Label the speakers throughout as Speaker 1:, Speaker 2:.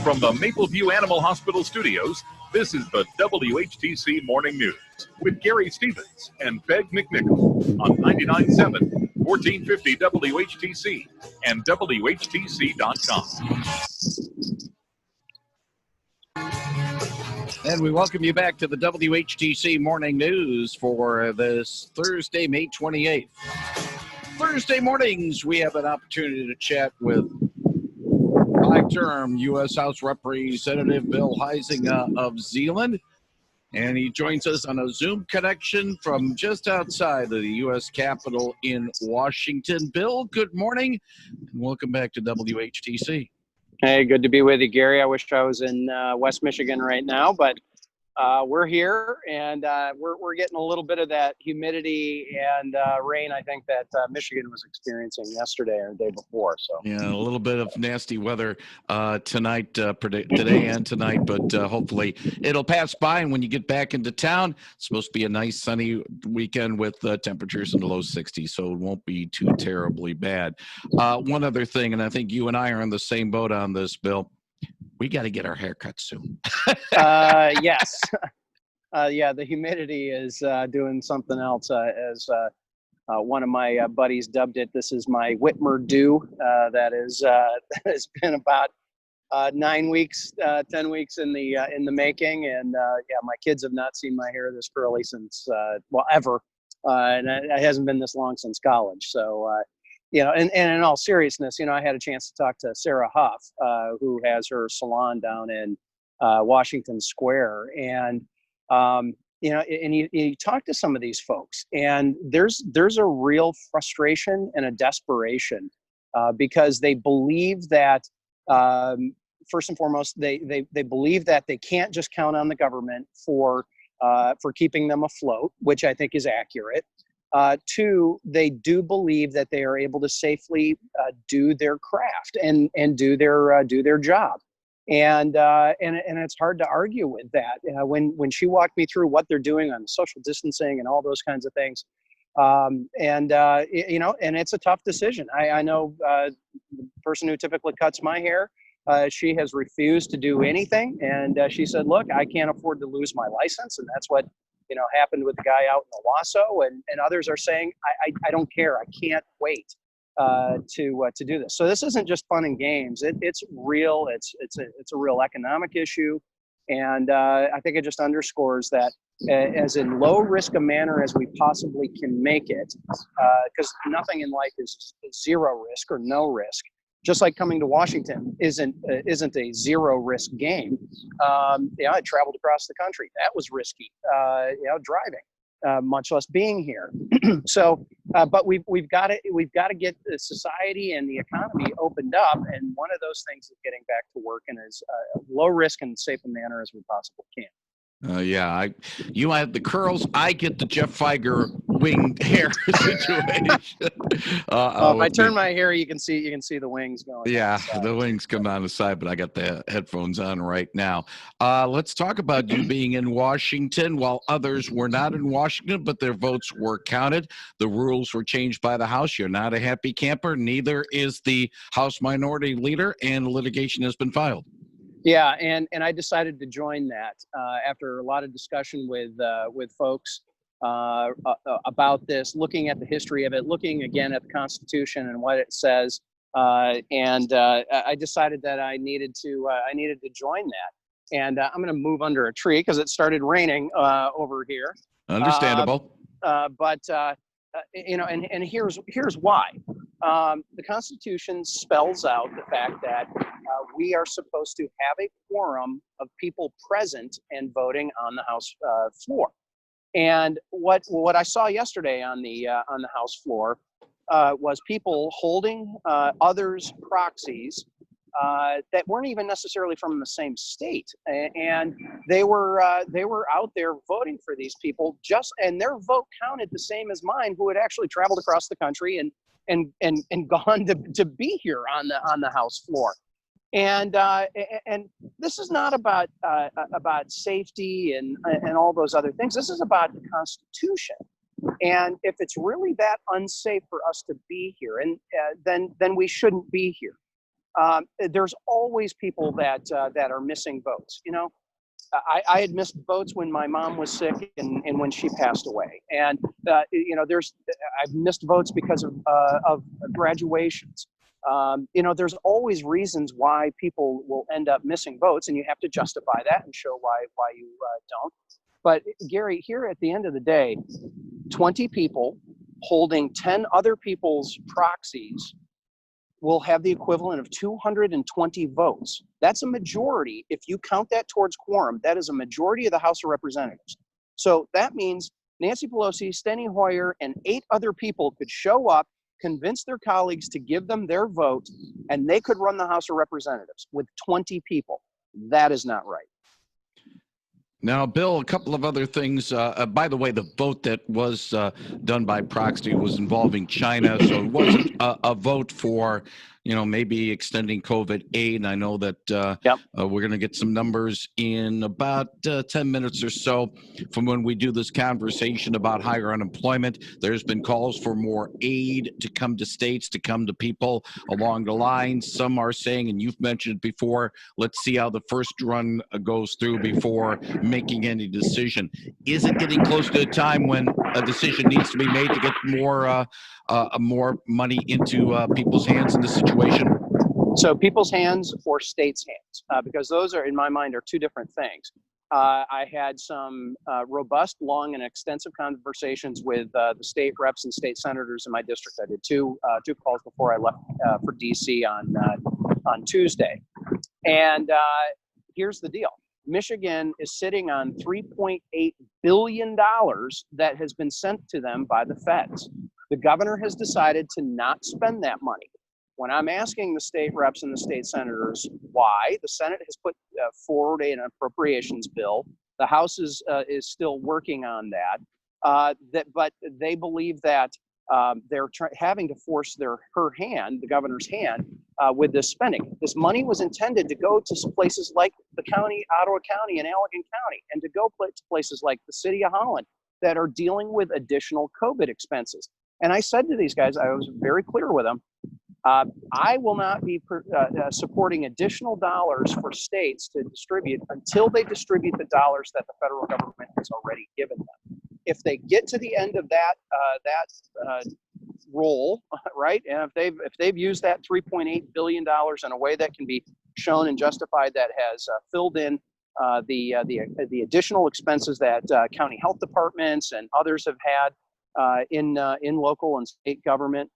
Speaker 1: From the Mapleview Animal Hospital studios, this is the WHTC Morning News with Gary Stevens and Peg McNichol on 99.7, 1450 WHTC and WHTC.com.
Speaker 2: And we welcome you back to the WHTC Morning News for this Thursday, May 28th. Thursday mornings, we have an opportunity to chat with five-term U.S. House Representative Bill Huizenga of R-Zeeland. And he joins us on a Zoom connection from just outside of the U.S. Capitol in Washington. Bill, good morning, and welcome back to WHTC.
Speaker 3: Hey, good to be with you, Gary. I wish I was in West Michigan right now, but we're here, and we're getting a little bit of that humidity and rain, I think, that Michigan was experiencing yesterday or the day before. So
Speaker 2: yeah, a little bit of nasty weather tonight, today and tonight, but hopefully it'll pass by. And when you get back into town, it's supposed to be a nice sunny weekend with temperatures in the low 60s, so it won't be too terribly bad. One other thing, and I think you and I are in the same boat on this, Bill. We got to get our haircuts soon.
Speaker 3: Yes. Yeah, the humidity is doing something else. As one of my buddies dubbed it, this is my Whitmer dew. That has been about 9 weeks, 10 weeks in the making. And yeah, my kids have not seen my hair this curly since, ever. And it hasn't been this long since college. So, and in all seriousness, I had a chance to talk to Sarah Huff, who has her salon down in Washington Square. And, and you talk to some of these folks, and there's a real frustration and a desperation because they believe that, first and foremost, they believe that they can't just count on the government for keeping them afloat, which I think is accurate. Two, they do believe that they are able to safely do their craft and do their job, and it's hard to argue with that. When she walked me through what they're doing on social distancing and all those kinds of things, and it's a tough decision. I know the person who typically cuts my hair. She has refused to do anything, and she said, "Look, I can't afford to lose my license," and that's what happened with the guy out in Owasso, and others are saying, I don't care. I can't wait to do this. So this isn't just fun and games. It's real. It's a real economic issue. And I think it just underscores that as in low risk a manner as we possibly can make it, because nothing in life is zero risk or no risk. Just like coming to Washington isn't a zero risk game. I traveled across the country. That was risky. Driving, much less being here. So, but we've got to get the society and the economy opened up, and one of those things is getting back to work in as low risk and safe a manner as we possibly can.
Speaker 2: You have the curls. I get the Jeff Feiger winged hair situation.
Speaker 3: If I turn my hair, you can see the wings going.
Speaker 2: Yeah, the wings come down the side, but I got the headphones on right now. Let's talk about you being in Washington. While others were not in Washington, but their votes were counted. The rules were changed by the House. You're not a happy camper. Neither is the House Minority Leader, and litigation has been filed.
Speaker 3: Yeah, and I decided to join that after a lot of discussion with folks about this, looking at the history of it, looking again at the Constitution and what it says, and I decided that I needed to join that. And I'm going to move under a tree because it started raining over here.
Speaker 2: Understandable.
Speaker 3: But here's why. The Constitution spells out the fact that we are supposed to have a quorum of people present and voting on the House floor. And what I saw yesterday on the House floor was people holding others' proxies that weren't even necessarily from the same state, and they were out there voting for these people, and their vote counted the same as mine, who had actually traveled across the country and gone to be here on the House floor. And this is not about safety and all those other things. This is about the Constitution. And if it's really that unsafe for us to be here, and then we shouldn't be here. there's always people that are missing votes. I had missed votes when my mom was sick and when she passed away. And, I've missed votes because of graduations. There's always reasons why people will end up missing votes, and you have to justify that and show why you don't. But Gary, here at the end of the day, 20 people holding 10 other people's proxies will have the equivalent of 220 votes. That's a majority. If you count that towards quorum, that is a majority of the House of Representatives. So that means Nancy Pelosi, Steny Hoyer, and 8 other people could show up, convince their colleagues to give them their vote, and they could run the House of Representatives with 20 people. That is not right.
Speaker 2: Now, Bill, a couple of other things. By the way, the vote that was done by proxy was involving China, so it wasn't a vote for, maybe extending COVID aid. And I know that we're going to get some numbers in about 10 minutes or so from when we do this conversation about higher unemployment. There's been calls for more aid to come to states, to come to people along the line. Some are saying, and you've mentioned before, let's see how the first run goes through before making any decision. Is it getting close to a time when a decision needs to be made to get more money into people's hands in this situation?
Speaker 3: So people's hands or states' hands, because those are, in my mind, are two different things. I had some robust, long, and extensive conversations with the state reps and state senators in my district. I did two calls before I left for DC on Tuesday. And here's the deal. Michigan is sitting on $3.8 billion that has been sent to them by the feds. The governor has decided to not spend that money. When I'm asking the state reps and the state senators why, the Senate has put forward an appropriations bill. The House is still working on that. But they believe that they're having to force her hand, the governor's hand, with this spending. This money was intended to go to places like the county, Ottawa County, and Allegan County, and to go to places like the city of Holland that are dealing with additional COVID expenses. And I said to these guys, I was very clear with them, I will not be supporting additional dollars for states to distribute until they distribute the dollars that the federal government has already given them. If they get to the end of that role, right, and if they've used that $3.8 billion in a way that can be shown and justified, that has filled in the additional expenses that county health departments and others have had in local and state government,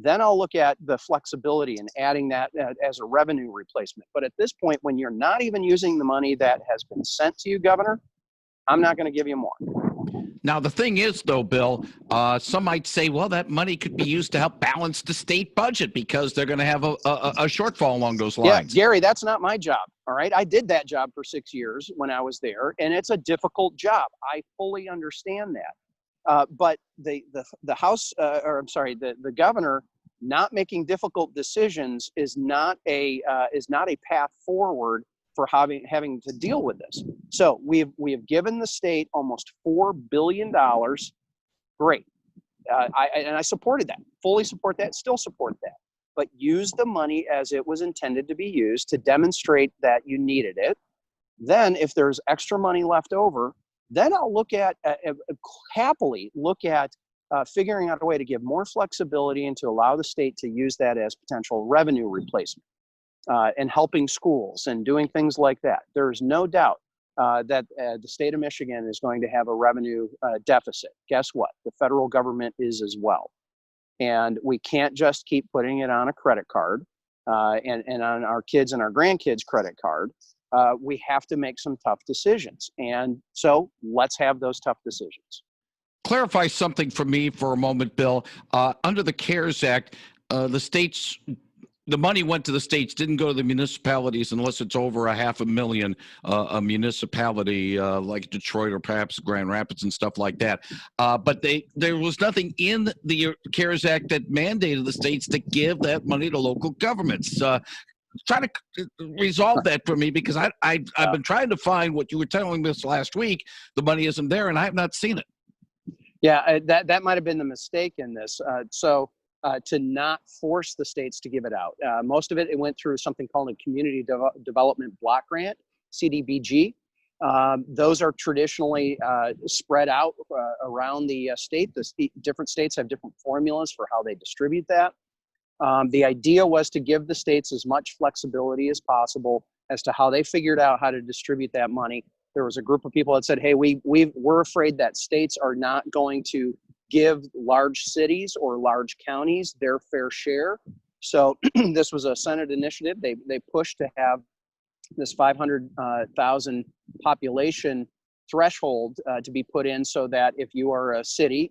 Speaker 3: then I'll look at the flexibility and adding that as a revenue replacement. But at this point, when you're not even using the money that has been sent to you, Governor, I'm not going to give you more.
Speaker 2: Now, the thing is, though, Bill, some might say, well, that money could be used to help balance the state budget because they're going to have a shortfall along those lines.
Speaker 3: Yeah, Gary, that's not my job. All right. I did that job for 6 years when I was there, and it's a difficult job. I fully understand that. But the House, the governor not making difficult decisions is not a path forward for having to deal with this. So we have given the state almost $4 billion. Great. I supported that, fully support that, still support that. But use the money as it was intended to be used to demonstrate that you needed it. Then if there's extra money left over, then I'll happily look at figuring out a way to give more flexibility and to allow the state to use that as potential revenue replacement and helping schools and doing things like that. There's no doubt that the state of Michigan is going to have a revenue deficit. Guess what? The federal government is as well. And we can't just keep putting it on a credit card and on our kids' and our grandkids' credit card. We have to make some tough decisions. And so let's have those tough decisions.
Speaker 2: Clarify something for me for a moment, Bill. Under the CARES Act, the money went to the states, didn't go to the municipalities unless it's over $500,000 a municipality like Detroit or perhaps Grand Rapids and stuff like that. But there was nothing in the CARES Act that mandated the states to give that money to local governments. Try to resolve that for me, because I've been trying to find what you were telling us last week. The money isn't there, and I have not seen it.
Speaker 3: Yeah, that might have been the mistake in this. So to not force the states to give it out. Most of it went through something called a Community Development Block Grant, CDBG. Those are traditionally spread out around the state. Different states have different formulas for how they distribute that. The idea was to give the states as much flexibility as possible as to how they figured out how to distribute that money. There was a group of people that said, hey, we're afraid that states are not going to give large cities or large counties their fair share. So this was a Senate initiative. They pushed to have this 500,000 population threshold to be put in, so that if you are a city,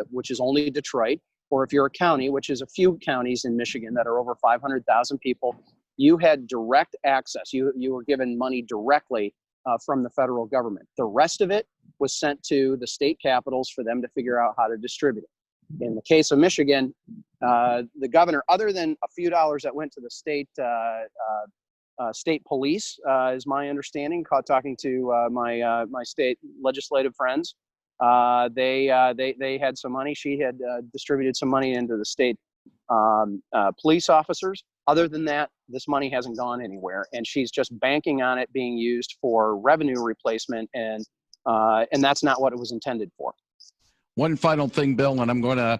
Speaker 3: which is only Detroit, or if you're a county, which is a few counties in Michigan that are over 500,000 people, you had direct access. You were given money directly from the federal government. The rest of it was sent to the state capitals for them to figure out how to distribute it. In the case of Michigan, the governor, other than a few dollars that went to the state police, is my understanding, talking to my state legislative friends, they had some money. She had distributed some money into the state police officers. Other than that, this money hasn't gone anywhere, and she's just banking on it being used for revenue replacement, and that's not what it was intended for.
Speaker 2: One final thing, Bill, and I'm going to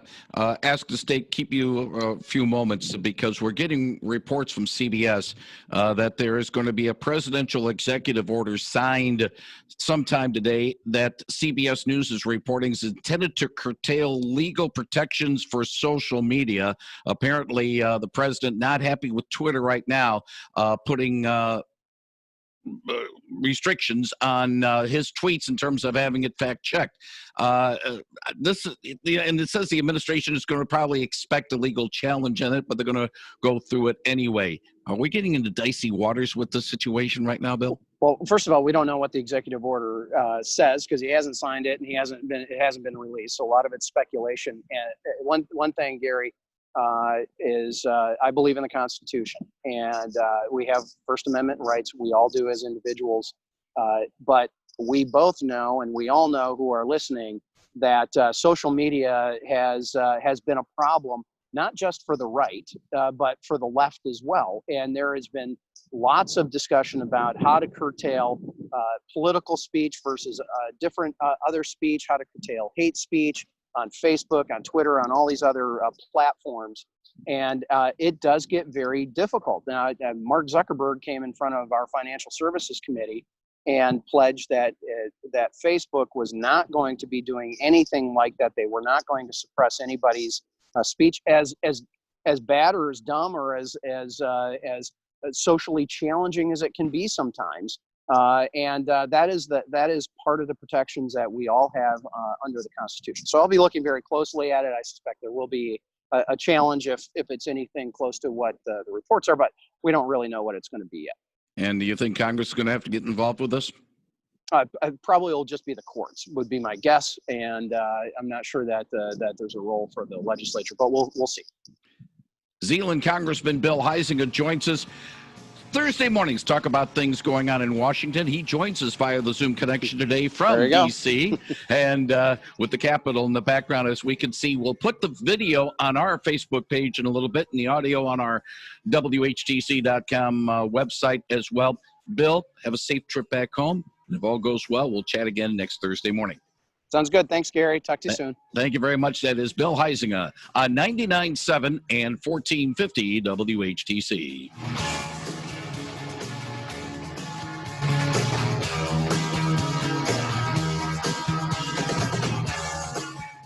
Speaker 2: ask the state, keep you a few moments, because we're getting reports from CBS that there is going to be a presidential executive order signed sometime today that CBS News is reporting is intended to curtail legal protections for social media. Apparently, the president, not happy with Twitter right now, putting restrictions on his tweets in terms of having it fact checked. And it says the administration is going to probably expect a legal challenge in it, but they're going to go through it anyway. Are we getting into dicey waters with the situation right now, Bill?
Speaker 3: Well, first of all, we don't know what the executive order says, because he hasn't signed it and it hasn't been released. So a lot of it's speculation. And one thing, Gary, is I believe in the Constitution, and we have First Amendment rights. We all do as individuals, but we both know, and we all know who are listening, that social media has been a problem, not just for the right, but for the left as well. And there has been lots of discussion about how to curtail political speech versus different other speech, how to curtail hate speech on Facebook, on Twitter, on all these other platforms. And it does get very difficult. Now, Mark Zuckerberg came in front of our Financial Services Committee and pledged that Facebook was not going to be doing anything like that. They were not going to suppress anybody's speech as bad or as dumb or as socially challenging as it can be sometimes. And that is part of the protections that we all have under the Constitution. So I'll be looking very closely at it. I suspect there will be a challenge if it's anything close to what the reports are, but we don't really know what it's going to be yet.
Speaker 2: And do you think Congress is going to have to get involved with this?
Speaker 3: Probably will just be the courts, would be my guess, and I'm not sure that there's a role for the legislature, but we'll see.
Speaker 2: R-Zeeland Congressman Bill Huizenga joins us Thursday mornings, talk about things going on in Washington. He joins us via the Zoom connection today from D.C. and with the Capitol in the background, as we can see. We'll put the video on our Facebook page in a little bit and the audio on our WHTC.com website as well. Bill, have a safe trip back home. If all goes well, we'll chat again next Thursday morning.
Speaker 3: Sounds good. Thanks, Gary. Talk to you soon.
Speaker 2: Thank you very much. That is Bill Huizenga on 99.7 and 1450 WHTC.